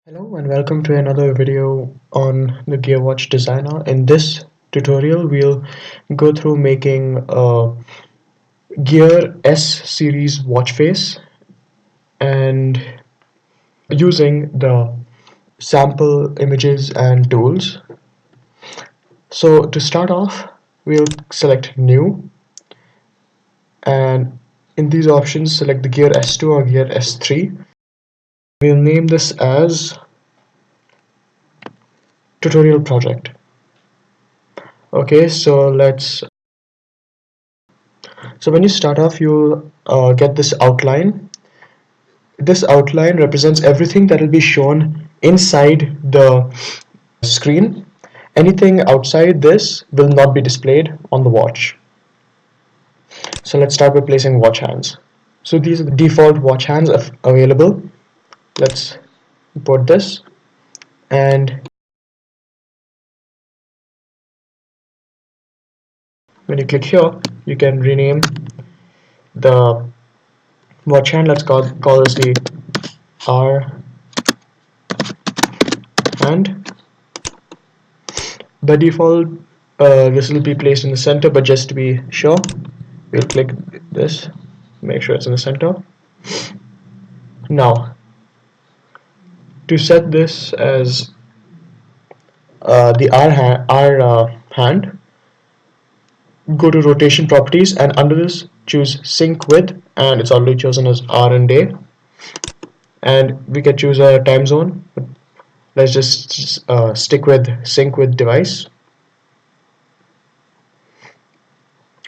Hello and welcome to another video on the Gear Watch Designer. In this tutorial, we'll go through making a Gear S series watch face and using the sample images and tools. So to start off, we'll select New, and in these options, select the Gear S2 or Gear S3. We'll name this as Tutorial Project. Okay, so when you start off, you'll get this outline. This outline represents everything that will be shown inside the screen. Anything outside this will not be displayed on the watch. So let's start by placing watch hands. So these are the default watch hands available. Let's import this, and when you click here, you can rename the watch hand. Let's call this the R hand. By default, this will be placed in the center, but just to be sure, we'll click this, make sure it's in the center. Now, to set this as the R hand, go to rotation properties, and under this choose sync with, and it's already chosen as R and day, and we can choose a time zone, but let's just stick with sync with device.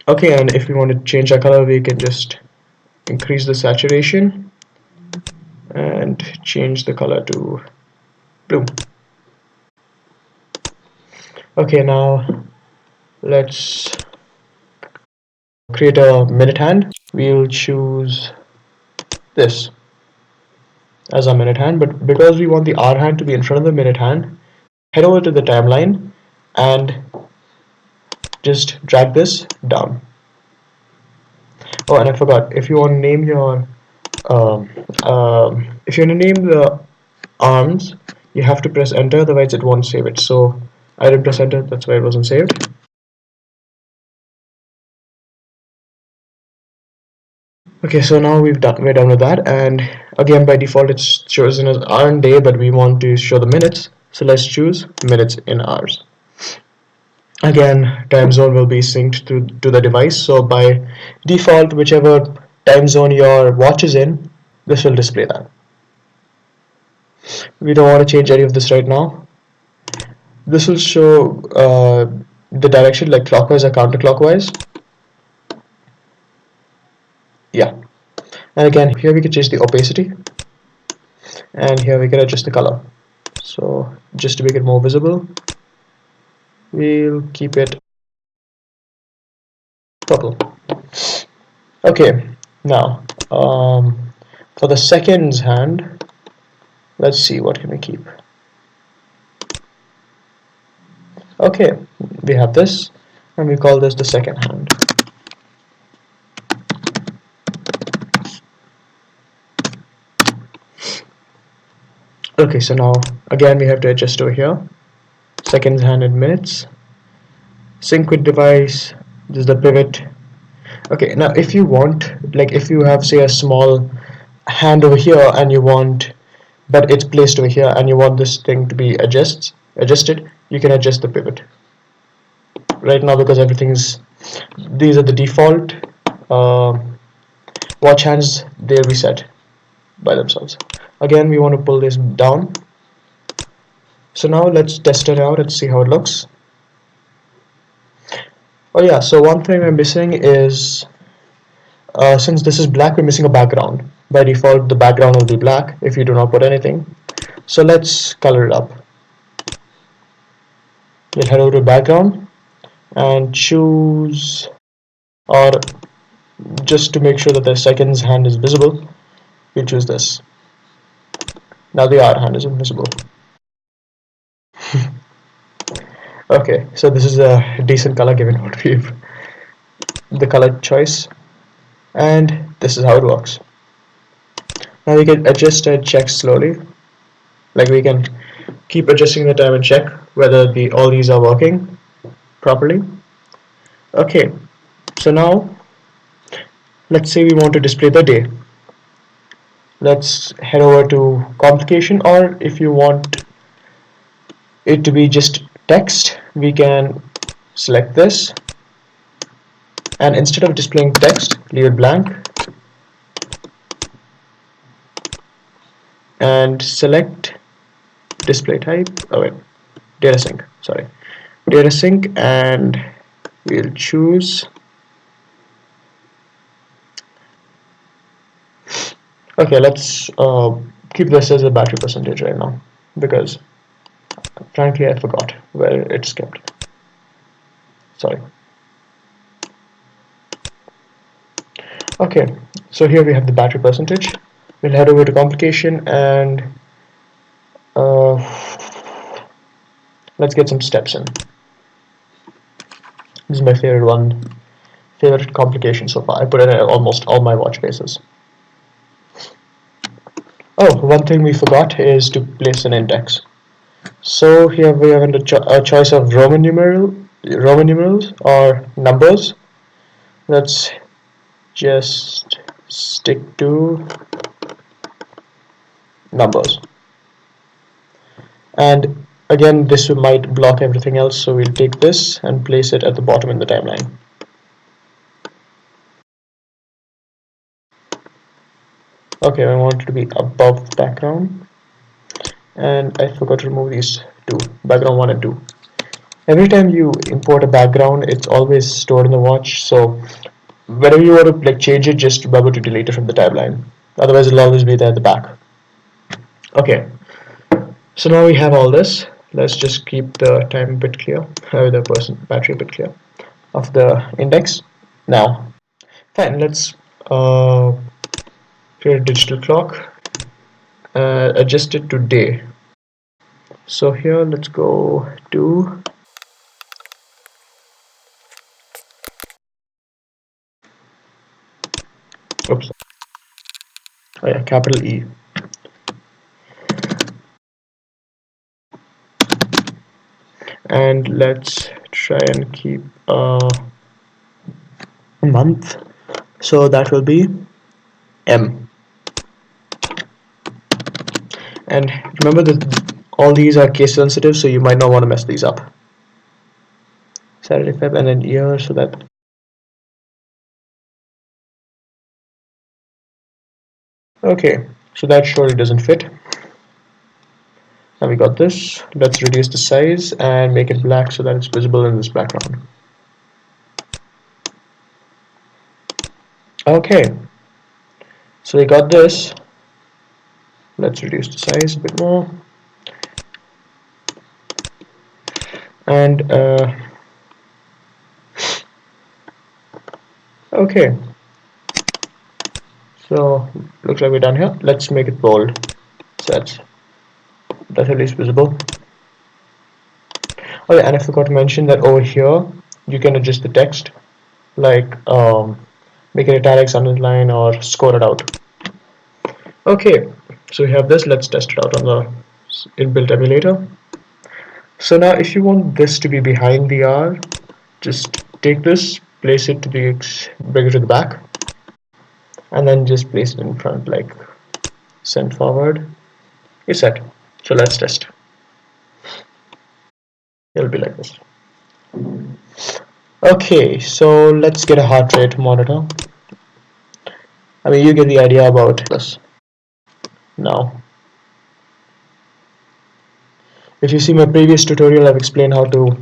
Okay, and if we want to change our color, we can just increase the saturation and change the color to blue. Okay, now let's create a minute hand. We'll choose this as our minute hand, but because we want the R hand to be in front of the minute hand, head over to the timeline and just drag this down. Oh, and I forgot, if you want to name your if you want to name the arms, you have to press enter, otherwise it won't save it. So I didn't press enter, that's why it wasn't saved. Okay, so now we're done with that, and again by default it's chosen as hour and day, but we want to show the minutes, so let's choose minutes in hours. Again, time zone will be synced to the device, so by default, whichever time zone your watch is in, this will display that. We don't want to change any of this right now. This will show the direction like clockwise or counterclockwise. Yeah, and again here we can change the opacity, and here we can adjust the color. So just to make it more visible, we'll keep it purple. Okay, now for the seconds hand, let's see what can we keep. Okay, we have this, and we call this the second hand. Okay, so now again we have to adjust over here, seconds hand in minutes, sync with device, this is the pivot. Okay, now if you want, like if you have say a small hand over here and you want, but it's placed over here and you want this thing to be adjusted, you can adjust the pivot. Right now, because these are the default watch hands, they'll be set by themselves. Again, we want to pull this down. So now let's test it out and see how it looks. Oh yeah, so one thing I'm missing is since this is black, we're missing a background. By default, the background will be black if you do not put anything. So let's color it up. We'll head over to background and choose, or just to make sure that the seconds hand is visible, we choose this. Now the R hand is invisible. Okay, so this is a decent color given what we've the color choice, and this is how it works. Now we can adjust and check slowly. Like we can keep adjusting the time and check whether all these are working properly. Okay, so now let's say we want to display the day. Let's head over to complication, or if you want it to be just text, we can select this, and instead of displaying text, leave it blank and select display type. Oh wait, data sync, sorry, data sync, and we'll choose, okay, let's keep this as a battery percentage right now, because frankly I forgot where it's kept. Sorry. Okay, so here we have the battery percentage. We'll head over to complication and uh, let's get some steps in. This is my favorite one, favorite complication so far. I put it in almost all my watch faces. Oh, one thing we forgot is to place an index. So here we have a choice of Roman numerals or numbers. Let's just stick to numbers. And again, this might block everything else, so we'll take this and place it at the bottom in the timeline. Okay, I want it to be above the background, and I forgot to remove these two, background 1 and 2. Every time you import a background, it's always stored in the watch, so whenever you want to change it, just remember to delete it from the timeline. Otherwise, it'll always be there at the back. Okay, so now we have all this. Let's just keep the time bit clear, the battery bit clear of the index. Now, fine, let's create a digital clock, adjust it to day. So here, let's go to, oops, oh yeah, capital E. And let's try and keep a month. So that will be M. And remember that all these are case sensitive, so you might not want to mess these up. Saturday, Feb, and then year, so that. Okay, so that surely doesn't fit. Now we got this. Let's reduce the size and make it black so that it's visible in this background. Okay, so we got this. Let's reduce the size a bit more. And okay, so looks like we're done here. Let's make it bold, so that's at least visible. Oh yeah, and I forgot to mention that over here you can adjust the text, like make it italics, underline, or score it out. Okay, so we have this. Let's test it out on the inbuilt emulator. So now if you want this to be behind the R, just take this, place it to bring it to the back, and then just place it in front, like send forward. It's set. So let's test. It'll be like this. Okay, so let's get a heart rate monitor. I mean, you get the idea about this. Now, if you see my previous tutorial, I've explained how to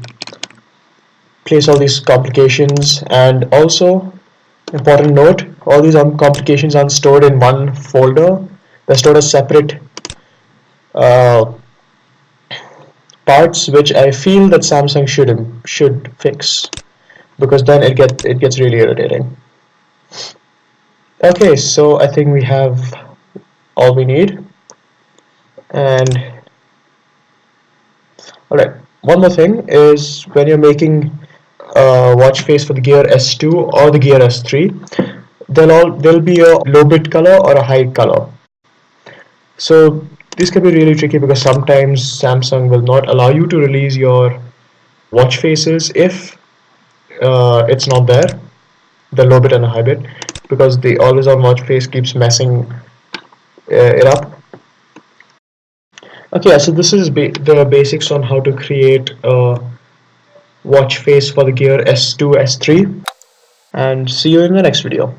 place all these complications, and also, important note, all these complications aren't stored in one folder. They're stored as separate uh, parts, which I feel that Samsung should fix, because then it gets really irritating. Okay, so I think we have all we need. And alright, one more thing is when you're making a watch face for the Gear S2 or the Gear S3, there'll be a low bit color or a high color. So this can be really tricky because sometimes Samsung will not allow you to release your watch faces if it's not there, the low bit and the high bit, because the always on watch face keeps messing it up. Okay, so this is the basics on how to create a watch face for the Gear S2, S3, and see you in the next video.